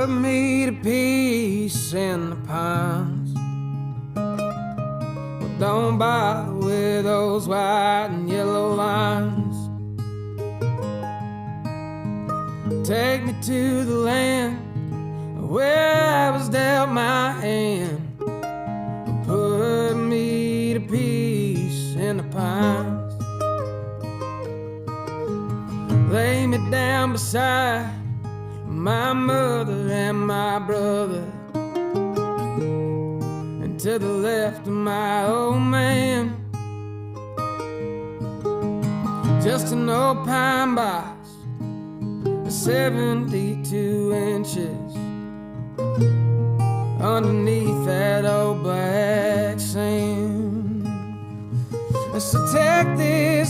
me to peace in the pines. Well, don't bother with those white and yellow lines. Take me to the land where I was dealt my hand. Put me to peace in the pines. Lay me down beside my mother and my brother, and to the left of my old man, just an old pine box, 72 inches underneath that old black sand. So take this